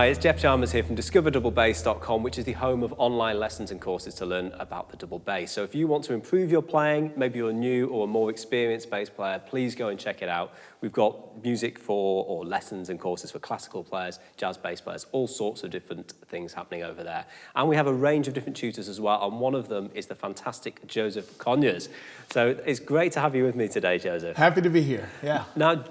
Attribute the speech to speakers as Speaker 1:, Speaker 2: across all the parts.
Speaker 1: Hi, it's Jeff Chalmers here from discoverdouble-bass.com, which is the home of online lessons and courses to learn about the double bass. So if you want to improve your playing, maybe you're new or a more experienced bass player, please go and check it out. We've got music for, or lessons and courses for classical players, jazz bass players, all sorts of different things happening over there. And we have a range of different tutors as well, and one of them is the fantastic Joseph Conyers. So it's great to have you with me today, Joseph.
Speaker 2: Happy to be here, yeah.
Speaker 1: Now,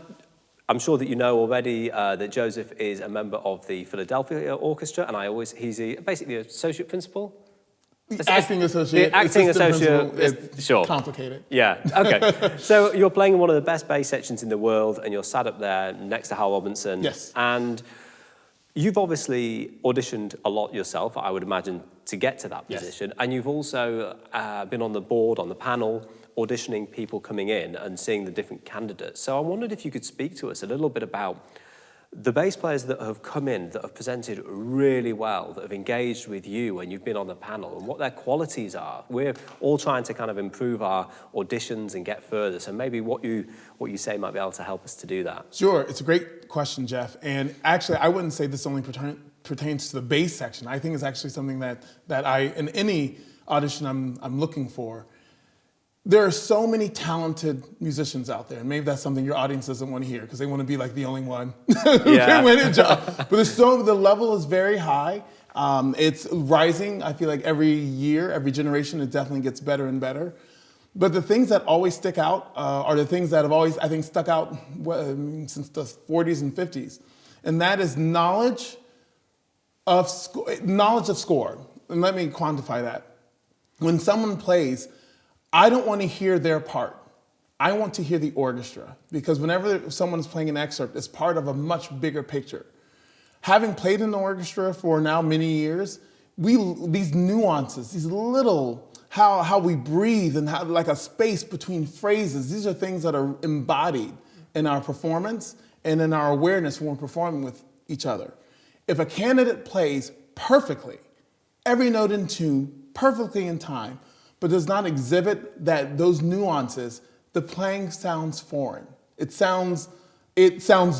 Speaker 1: I'm sure that you know already that Joseph is a member of the Philadelphia Orchestra, and he's basically an associate principal.
Speaker 2: Acting associate.
Speaker 1: The acting associate.
Speaker 2: It's
Speaker 1: sure.
Speaker 2: Complicated.
Speaker 1: Yeah. Okay. So you're playing in one of the best bass sections in the world, and you're sat up there next to Hal Robinson.
Speaker 2: Yes.
Speaker 1: And you've obviously auditioned a lot yourself, I would imagine, to get to that position. Yes. And you've also been on the board, on the panel, auditioning people coming in and seeing the different candidates. So I wondered if you could speak to us a little bit about the bass players that have come in, that have presented really well, that have engaged with you when you've been on the panel, and what their qualities are. We're all trying to kind of improve our auditions and get further, so maybe what you say might be able to help us to do that.
Speaker 2: Sure, it's a great question, Jeff. And actually, I wouldn't say this only pertains to the bass section. I think it's actually something that I, in any audition I'm looking for, there are so many talented musicians out there, and maybe that's something your audience doesn't want to hear because they want to be like the only one who can win a job. But the level is very high. It's rising. I feel like every year, every generation, it definitely gets better and better. But the things that always stick out are the things that have always, I think, stuck out since the 40s and 50s, and that is knowledge of score. And let me quantify that. When someone plays, I don't want to hear their part. I want to hear the orchestra, because whenever someone is playing an excerpt, it's part of a much bigger picture. Having played in the orchestra for now many years, these nuances, these little, how we breathe and how, like a space between phrases, these are things that are embodied in our performance and in our awareness when we're performing with each other. If a candidate plays perfectly, every note in tune, perfectly in time, but does not exhibit those nuances, the playing sounds foreign. It sounds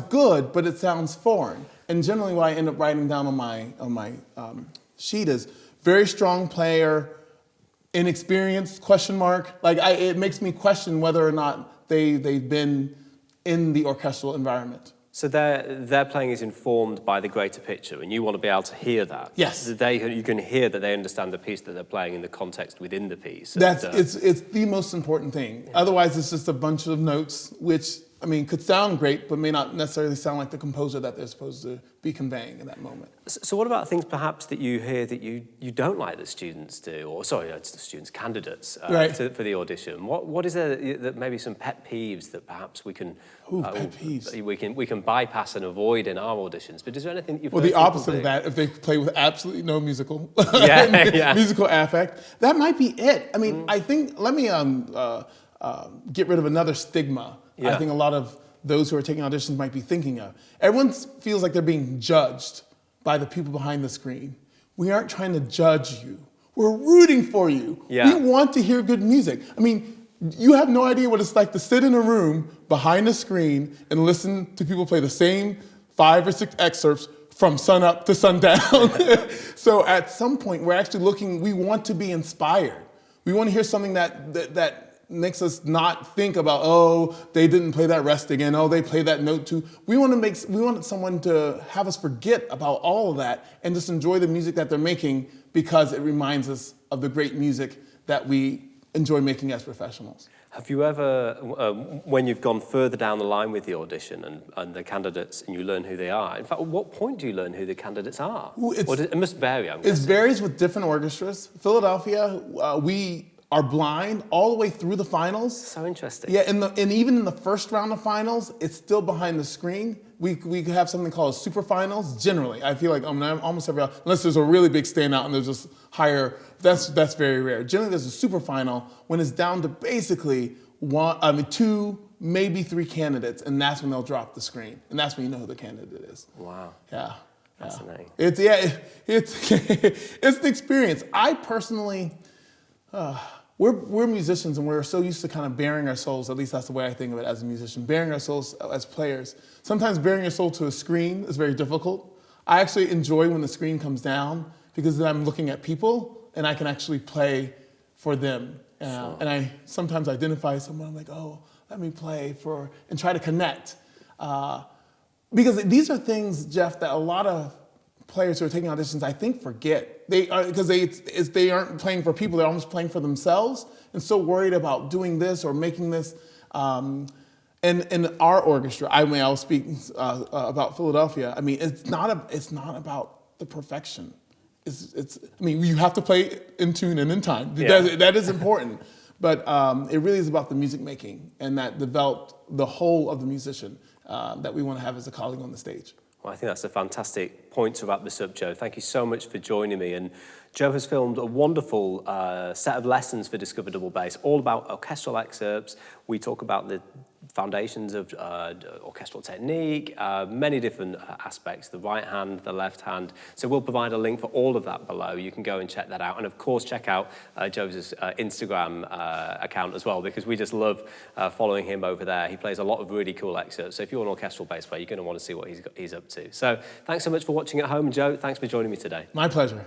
Speaker 2: good, but it sounds foreign. And generally what I end up writing down on my sheet is very strong player, inexperienced, ? It makes me question whether or not they've been in the orchestral environment.
Speaker 1: So their playing is informed by the greater picture, and you want to be able to hear that.
Speaker 2: Yes.
Speaker 1: You can hear that they understand the piece that they're playing in the context within the piece.
Speaker 2: It's the most important thing. Yeah. Otherwise, it's just a bunch of notes, which, I mean, could sound great, but may not necessarily sound like the composer that they're supposed to be conveying in that moment.
Speaker 1: So what about things perhaps that you hear that you don't like that students do, or sorry, it's the students, candidates for the audition? What is there that maybe some pet peeves that perhaps we can
Speaker 2: pet peeves.
Speaker 1: we can bypass and avoid in our auditions? But is there anything that you've
Speaker 2: Well,
Speaker 1: heard
Speaker 2: the opposite
Speaker 1: do?
Speaker 2: of that, if they play with absolutely no musical musical affect, that might be it. I mean, I think, let me get rid of another stigma. I think a lot of those who are taking auditions might be thinking of. Everyone feels like they're being judged by the people behind the screen. We aren't trying to judge you. We're rooting for you.
Speaker 1: Yeah.
Speaker 2: We want to hear good music. I mean, you have no idea what it's like to sit in a room behind a screen and listen to people play the same 5 or 6 excerpts from sun up to sundown. So at some point, we're actually we want to be inspired. We want to hear something that makes us not think about, oh, they didn't play that rest again, oh, they played that note too. We want someone to have us forget about all of that and just enjoy the music that they're making, because it reminds us of the great music that we enjoy making as professionals.
Speaker 1: Have you ever, when you've gone further down the line with the audition and the candidates, and you learn who they are, in fact, at what point do you learn who the candidates are? It must vary, I'm guessing.
Speaker 2: It varies with different orchestras. Philadelphia, we are blind all the way through the finals.
Speaker 1: So interesting.
Speaker 2: Yeah, and even in the first round of finals, it's still behind the screen. We have something called super finals. Generally, I feel like almost every, unless there's a really big standout and there's just higher, that's very rare. Generally, there's a super final when it's down to basically 2, maybe 3 candidates, and that's when they'll drop the screen, and that's when you know who the candidate is.
Speaker 1: Wow.
Speaker 2: Yeah.
Speaker 1: Fascinating.
Speaker 2: It's an experience. I personally. We're musicians, and we're so used to kind of bearing our souls, at least that's the way I think of it as a musician, bearing our souls as players. Sometimes bearing your soul to a screen is very difficult. I actually enjoy when the screen comes down because then I'm looking at people and I can actually play for them.
Speaker 1: Sure.
Speaker 2: And I sometimes identify someone, I'm like, oh, let me play and try to connect. Because these are things, Jeff, that a lot of players who are taking auditions, I think, forget. Because they aren't playing for people, they're almost playing for themselves, and so worried about doing this or making this. In our orchestra, I'll speak about Philadelphia. I mean, it's not about the perfection. You have to play in tune and in time.
Speaker 1: Yeah.
Speaker 2: That is important. But it really is about the music making, and that developed the whole of the musician that we want to have as a colleague on the stage.
Speaker 1: Well, I think that's a fantastic point to wrap this up, Joe. Thank you so much for joining me. And Joe has filmed a wonderful set of lessons for Discover Double Bass, all about orchestral excerpts. We talk about the foundations of orchestral technique, many different aspects, the right hand, the left hand. So we'll provide a link for all of that below. You can go and check that out. And of course, check out Joe's Instagram account as well, because we just love following him over there. He plays a lot of really cool excerpts. So if you're an orchestral bass player, you're going to want to see what he's up to. So thanks so much for watching at home. Joe, thanks for joining me today.
Speaker 2: My pleasure.